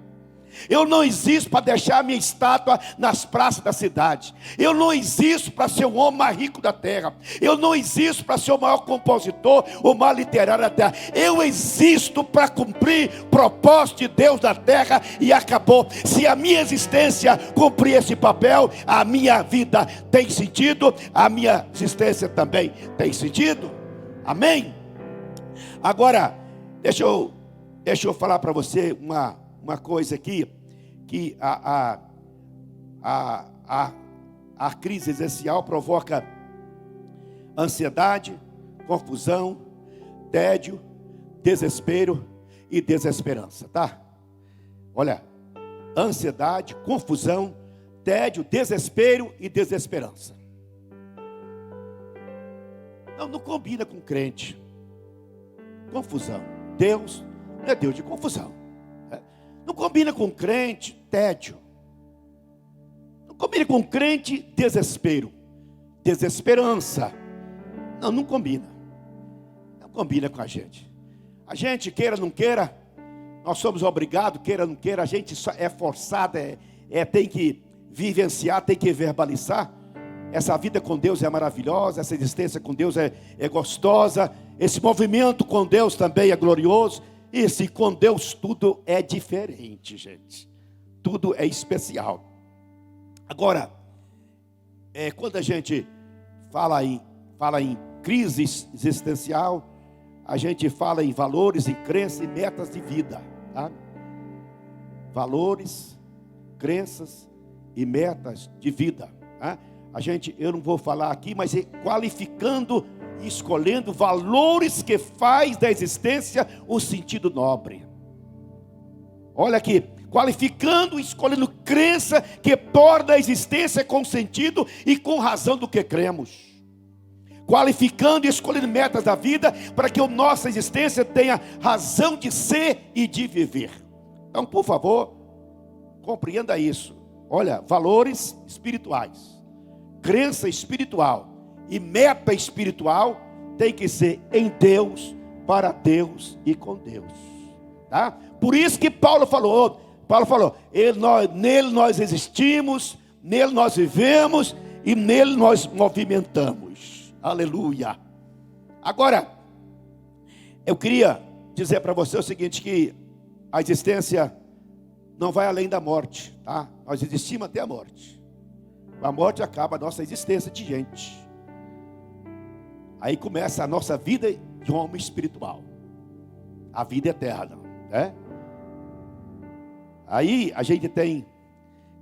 Eu não existo para deixar minha estátua nas praças da cidade. Eu não existo para ser o homem mais rico da terra. Eu não existo para ser o maior compositor, o maior literário da terra. Eu existo para cumprir o propósito de Deus na terra e acabou. Se a minha existência cumprir esse papel, a minha vida tem sentido, a minha existência também tem sentido. Amém? Agora, deixa eu falar para você uma coisa aqui, que a crise existencial provoca ansiedade, confusão, tédio, desespero e desesperança, tá? Olha, ansiedade, confusão, tédio, desespero e desesperança. Não combina com crente. Confusão. Deus não é Deus de confusão. Não combina com crente, tédio. Não combina com crente, desespero, desesperança. Não combina. Não combina com a gente. A gente, queira ou não queira, nós somos obrigados, queira ou não queira, a gente é forçado, tem que vivenciar, tem que verbalizar. Essa vida com Deus é maravilhosa, essa existência com Deus é gostosa, esse movimento com Deus também é glorioso. E com Deus tudo é diferente, gente. Tudo é especial. Agora, quando a gente fala em crise existencial, a gente fala em valores, em crenças e metas de vida, tá? Valores, crenças e metas de vida, tá? Eu não vou falar aqui, mas é qualificando e escolhendo valores que faz da existência o sentido nobre. Olha aqui, qualificando e escolhendo crença que torna a existência com sentido e com razão do que cremos. Qualificando e escolhendo metas da vida para que a nossa existência tenha razão de ser e de viver. Então, por favor, compreenda isso. Olha, valores espirituais, crença espiritual e meta espiritual tem que ser em Deus, para Deus e com Deus, tá? Por isso que Paulo falou, nele nós existimos, nele nós vivemos e nele nós movimentamos. Aleluia. Agora, eu queria dizer para você o seguinte, que a existência não vai além da morte, tá? Nós existimos até a morte. A morte acaba a nossa existência de gente. Aí começa a nossa vida de homem espiritual, a vida eterna, né? Aí a gente tem que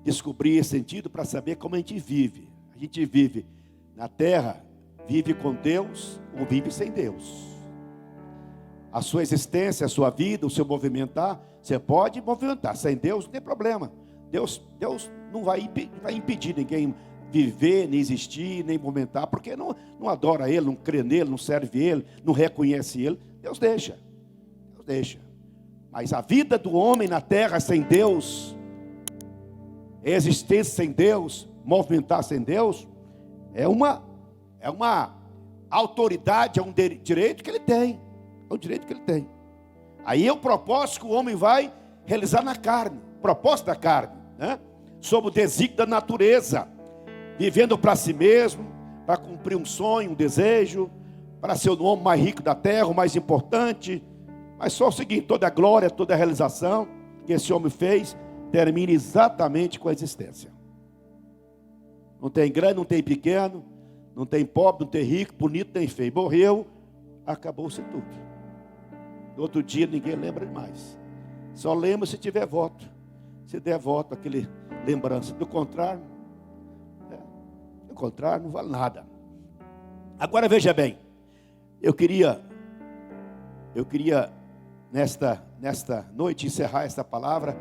descobrir esse sentido para saber como a gente vive. A gente vive na terra, vive com Deus ou vive sem Deus. A sua existência, a sua vida, o seu movimentar, você pode movimentar. Sem Deus não tem problema. Deus não vai impedir ninguém viver, nem existir, nem movimentar, porque não adora Ele, não crê nele, não serve Ele, não reconhece Ele. Deus deixa. Mas a vida do homem na terra sem Deus, a existência sem Deus, movimentar sem Deus, é uma autoridade, é um direito que ele tem. É um direito que ele tem. Aí é o propósito que o homem vai realizar na carne, propósito da carne, né? Sob o desígnio da natureza, vivendo para si mesmo, para cumprir um sonho, um desejo, para ser o homem mais rico da terra, o mais importante. Mas só o seguinte, toda a glória, toda a realização que esse homem fez, termina exatamente com a existência. Não tem grande, não tem pequeno, não tem pobre, não tem rico, bonito, nem feio. Morreu, acabou-se tudo. No outro dia ninguém lembra mais. Só lembra se tiver voto. Se der voto, aquele lembrança. Do contrário, não vale nada. Agora veja bem, eu queria nesta noite encerrar esta palavra.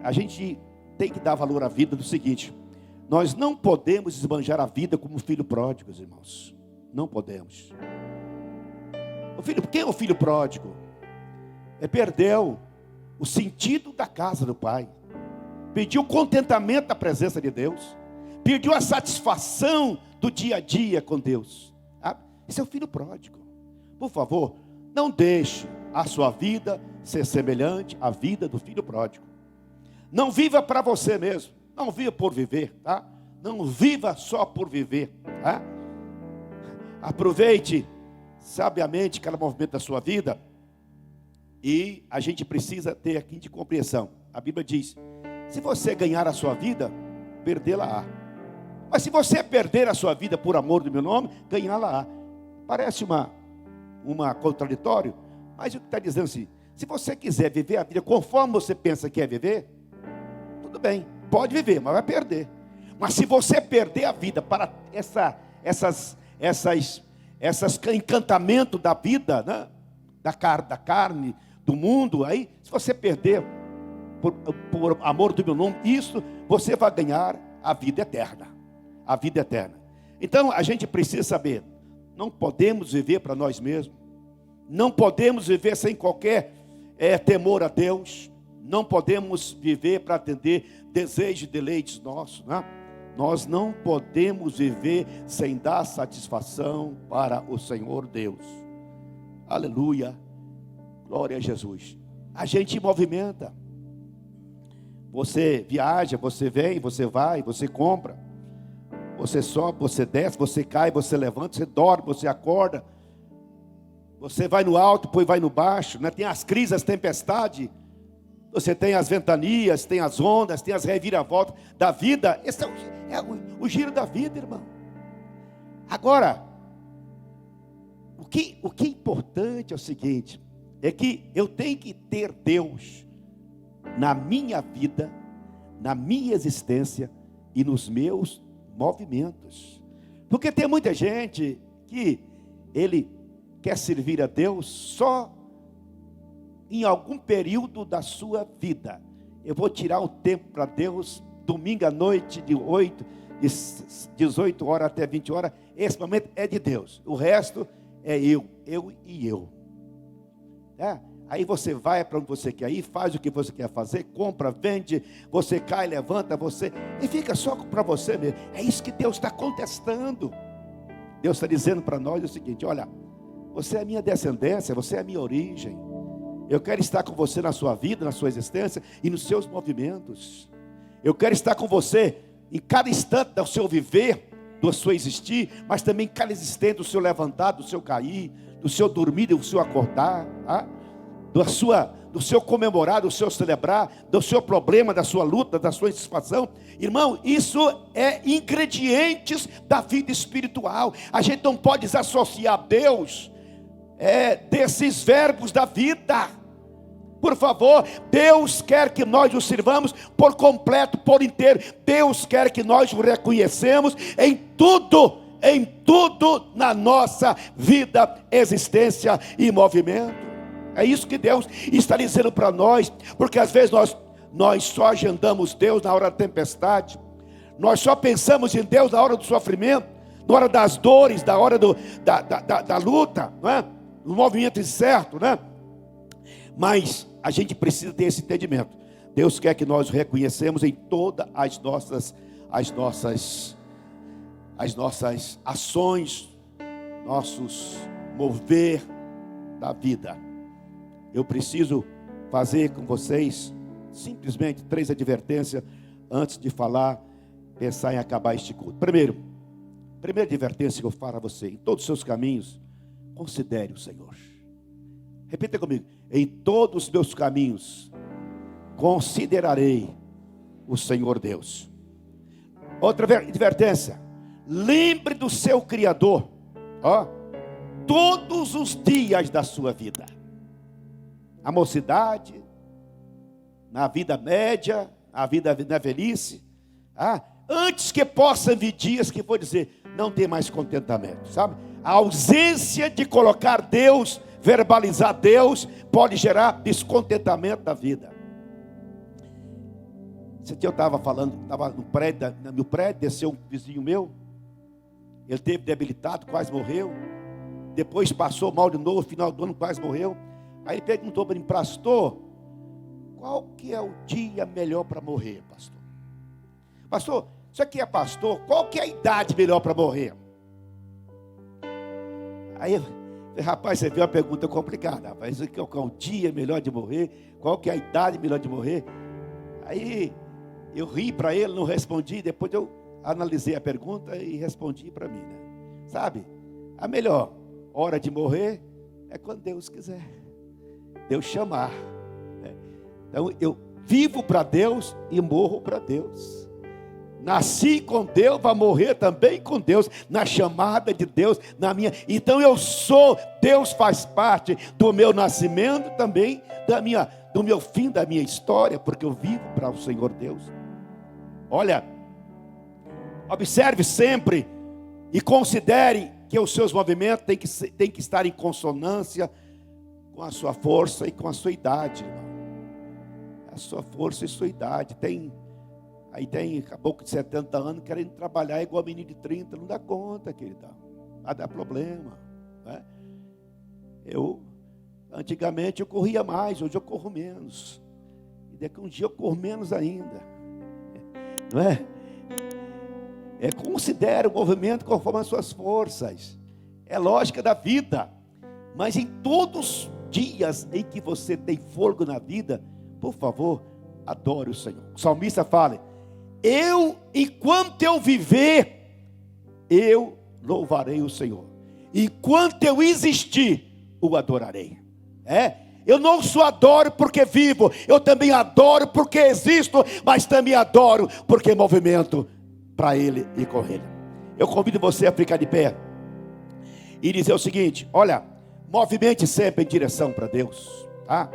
A gente tem que dar valor à vida do seguinte: nós não podemos esbanjar a vida como filho pródigo, irmãos. Não podemos. Quem é o filho pródigo? Perdeu o sentido da casa do pai, perdeu o contentamento da presença de Deus, perdeu a satisfação do dia a dia com Deus. Esse é o filho pródigo. Por favor, não deixe a sua vida ser semelhante à vida do filho pródigo. Não viva para você mesmo, não viva por viver, tá? Não viva só por viver, tá? Aproveite sabiamente cada movimento da sua vida. E a gente precisa ter aqui de compreensão. A Bíblia diz: se você ganhar a sua vida, perdê-la-á. Mas se você perder a sua vida por amor do meu nome, ganhá-la-á. Parece uma contraditório, mas o que está dizendo assim: se você quiser viver a vida conforme você pensa que é viver, tudo bem, pode viver, mas vai perder. Mas se você perder a vida para esses encantamentos da vida, né? da carne, do mundo, aí, se você perder por amor do meu nome, isso, você vai ganhar a vida eterna. A vida eterna. Então, a gente precisa saber, não podemos viver para nós mesmos, não podemos viver sem qualquer temor a Deus, não podemos viver para atender desejos e deleites nossos, né? Nós não podemos viver sem dar satisfação para o Senhor Deus. Aleluia, glória a Jesus. A gente movimenta, você viaja, você vem, você vai, você compra, você sobe, você desce, você cai, você levanta, você dorme, você acorda, você vai no alto, depois vai no baixo, né? Tem as crises, as tempestades, você tem as ventanias, tem as ondas, tem as reviravoltas da vida. Esse é o giro da vida, irmão. Agora, o O que é importante é o seguinte, é que eu tenho que ter Deus na minha vida, na minha existência e nos meus movimentos. Porque tem muita gente que ele quer servir a Deus só em algum período da sua vida. Eu vou tirar um tempo para Deus, domingo à noite, de 18 horas até 20 horas, esse momento é de Deus. O resto é eu e eu. Aí você vai para onde você quer ir, faz o que você quer fazer, compra, vende, você cai, levanta, e fica só para você mesmo. É isso que Deus está contestando. Deus está dizendo para nós o seguinte: olha, você é a minha descendência, você é a minha origem. Eu quero estar com você na sua vida, na sua existência e nos seus movimentos. Eu quero estar com você em cada instante do seu viver, do seu existir, mas também em cada instante do seu levantar, do seu cair, do seu dormir, do seu acordar, do seu comemorar, do seu celebrar, do seu problema, da sua luta, da sua insatisfação. Irmão, isso é ingredientes da vida espiritual. A gente não pode desassociar Deus desses verbos da vida. Por favor, Deus quer que nós o sirvamos por completo, por inteiro. Deus quer que nós o reconhecemos em tudo na nossa vida, existência e movimento. É isso que Deus está dizendo para nós, porque às vezes nós só agendamos Deus na hora da tempestade, nós só pensamos em Deus na hora do sofrimento, na hora das dores, na hora da luta, não é? No movimento incerto, né? Mas a gente precisa ter esse entendimento. Deus quer que nós o reconhecemos em todas as nossas ações, nossos mover da vida. Eu preciso fazer com vocês simplesmente 3 advertências antes de pensar em acabar este culto. Primeira advertência que eu falo a você: em todos os seus caminhos, considere o Senhor. Repita comigo: em todos os meus caminhos, considerarei o Senhor Deus. Outra advertência: lembre do seu Criador, todos os dias da sua vida. Na mocidade, na vida média, na velhice, antes que possa vir dias que vou dizer, não tem mais contentamento, sabe? A ausência de colocar Deus, verbalizar Deus, pode gerar descontentamento da vida. Esse dia eu estava no prédio, desceu um vizinho meu, ele esteve debilitado, quase morreu, depois passou mal de novo, no final do ano quase morreu. Aí ele perguntou para mim: pastor, qual que é o dia melhor para morrer, pastor? Pastor, isso aqui é pastor, qual que é a idade melhor para morrer? Aí eu falei: rapaz, você viu uma pergunta complicada, rapaz. Qual que é o dia melhor de morrer? Qual que é a idade melhor de morrer? Aí eu ri para ele, não respondi. Depois eu analisei a pergunta e respondi para mim, né? Sabe, a melhor hora de morrer é quando Deus quiser, Deus chamar, né? Então eu vivo para Deus e morro para Deus. Nasci com Deus, vai morrer também com Deus, na chamada de Deus, na minha. Então eu sou, Deus faz parte do meu nascimento também, do meu fim, da minha história, porque eu vivo para o Senhor Deus. Olha, observe sempre e considere que os seus movimentos têm que estar em consonância com a sua força e com a sua idade, irmão. A sua força e sua idade. Aí tem caboclo de 70 anos querendo trabalhar igual a menino de 30, não dá conta, queridão. Vai dar problema, né? Antigamente eu corria mais, hoje eu corro menos. E daqui a um dia eu corro menos ainda, não é? Considere o movimento conforme as suas forças. É lógica da vida. Mas em todos os dias em que você tem fôlego na vida, por favor, adore o Senhor. O salmista fala: enquanto eu viver, eu louvarei o Senhor. Enquanto eu existir, o adorarei. Eu não só adoro porque vivo, eu também adoro porque existo, mas também adoro porque movimento para Ele e com Ele. Eu convido você a ficar de pé. e dizer o seguinte: olha, movimente sempre em direção para Deus, tá?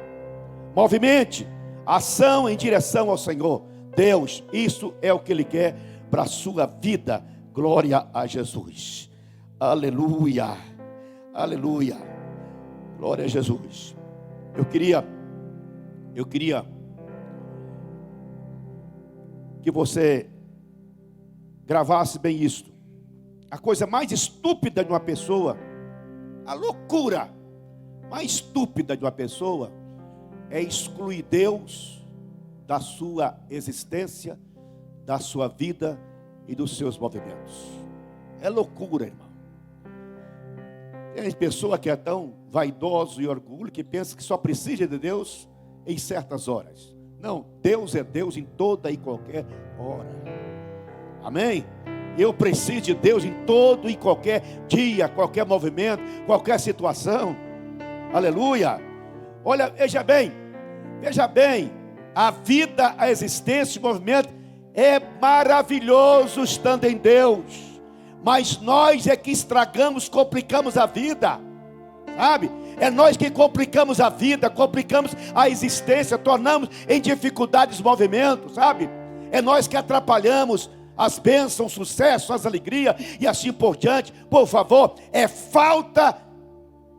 Movimente, ação em direção ao Senhor. Deus, isso é o que Ele quer para a sua vida. Glória a Jesus. Aleluia, aleluia, glória a Jesus. Eu queria que você gravasse bem isto. A coisa mais estúpida de uma pessoa, a loucura mais estúpida de uma pessoa, é excluir Deus da sua existência, da sua vida e dos seus movimentos. É loucura, irmão. Tem pessoa que é tão vaidoso e orgulho que pensa que só precisa de Deus em certas horas. Não, Deus é Deus em toda e qualquer hora. Amém? Eu preciso de Deus em todo e qualquer dia, qualquer movimento, qualquer situação. Aleluia. Olha, veja bem, a vida, a existência, o movimento é maravilhoso estando em Deus. Mas nós é que estragamos, complicamos a vida, sabe? É nós que complicamos a vida, complicamos a existência, tornamos em dificuldades os movimentos, sabe? É nós que atrapalhamos as bênçãos, o sucesso, as alegrias e assim por diante. Por favor, é falta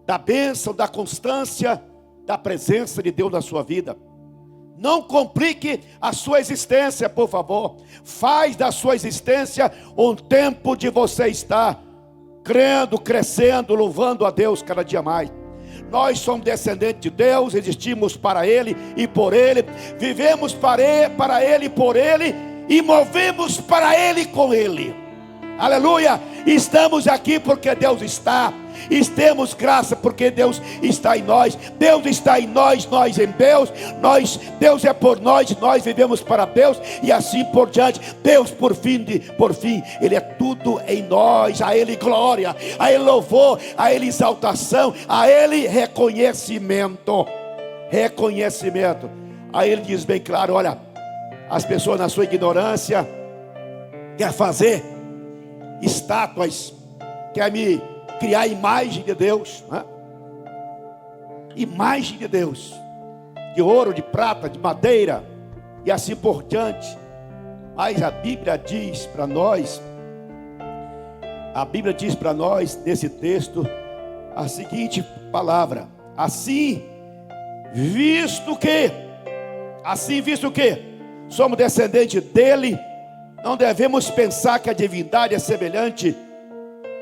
da bênção, da constância, da presença de Deus na sua vida. Não complique a sua existência, por favor. Faz da sua existência um tempo de você estar crendo, crescendo, louvando a Deus cada dia mais. Nós somos descendentes de Deus, existimos para Ele e por Ele, vivemos para Ele e por Ele, e movemos para Ele e com Ele. Aleluia! Estamos aqui porque Deus está. E temos graça porque Deus está em nós. Deus está em nós, nós em Deus. Deus é por nós, nós vivemos para Deus. E assim por diante. Deus por fim, Ele é tudo em nós. A Ele glória, a Ele louvor, a Ele exaltação, a Ele reconhecimento. Aí Ele diz bem claro: olha, as pessoas na sua ignorância quer fazer estátuas, quer me criar a imagem de Deus, né? Imagem de Deus, de ouro, de prata, de madeira e assim por diante. Mas a Bíblia diz para nós nesse texto a seguinte palavra: assim visto que somos descendentes dele, não devemos pensar que a divindade é semelhante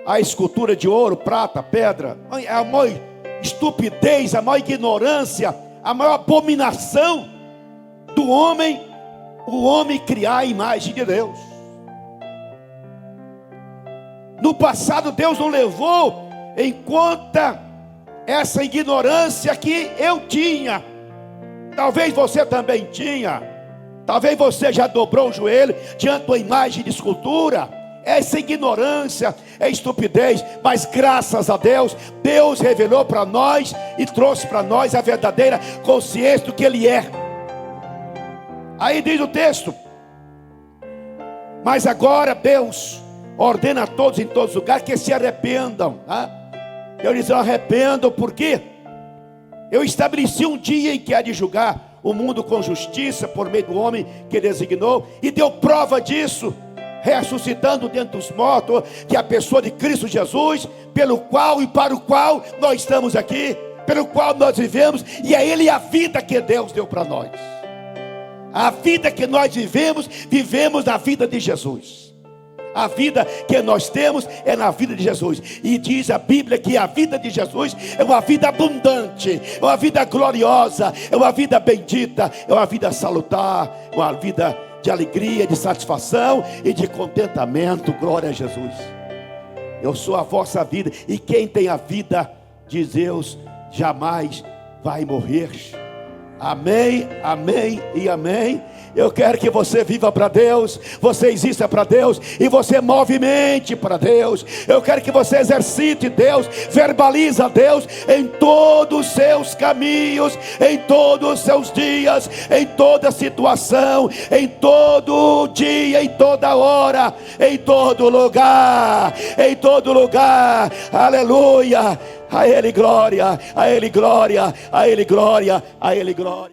à escultura de ouro, prata, pedra. É a maior estupidez, a maior ignorância, a maior abominação do homem, o homem criar a imagem de Deus. No passado Deus não levou em conta essa ignorância que eu tinha. Talvez você também tinha. Talvez você já dobrou o joelho diante de uma imagem de escultura. Essa ignorância, é estupidez. Mas graças a Deus, Deus revelou para nós e trouxe para nós a verdadeira consciência do que Ele é. Aí diz o texto: mas agora Deus ordena a todos em todos os lugares que se arrependam, tá? Eu lhes arrependo porque eu estabeleci um dia em que há de julgar o mundo com justiça por meio do homem que designou, e deu prova disso, ressuscitando dentre os mortos, que é a pessoa de Cristo Jesus, pelo qual e para o qual nós estamos aqui, pelo qual nós vivemos, e é Ele a vida que Deus deu para nós. A vida que nós vivemos na vida de Jesus. A vida que nós temos é na vida de Jesus. E diz a Bíblia que a vida de Jesus é uma vida abundante, é uma vida gloriosa, é uma vida bendita, é uma vida salutar, é uma vida de alegria, de satisfação e de contentamento. Glória a Jesus. Eu sou a vossa vida, e quem tem a vida de Deus jamais vai morrer. Amém, amém e amém. Eu quero que você viva para Deus, você exista para Deus e você movimente para Deus. Eu quero que você exercite Deus, verbaliza Deus em todos os seus caminhos, em todos os seus dias, em toda situação, em todo dia, em toda hora, em todo lugar, em todo lugar. Aleluia! A Ele glória, a Ele glória, a Ele glória, a Ele glória.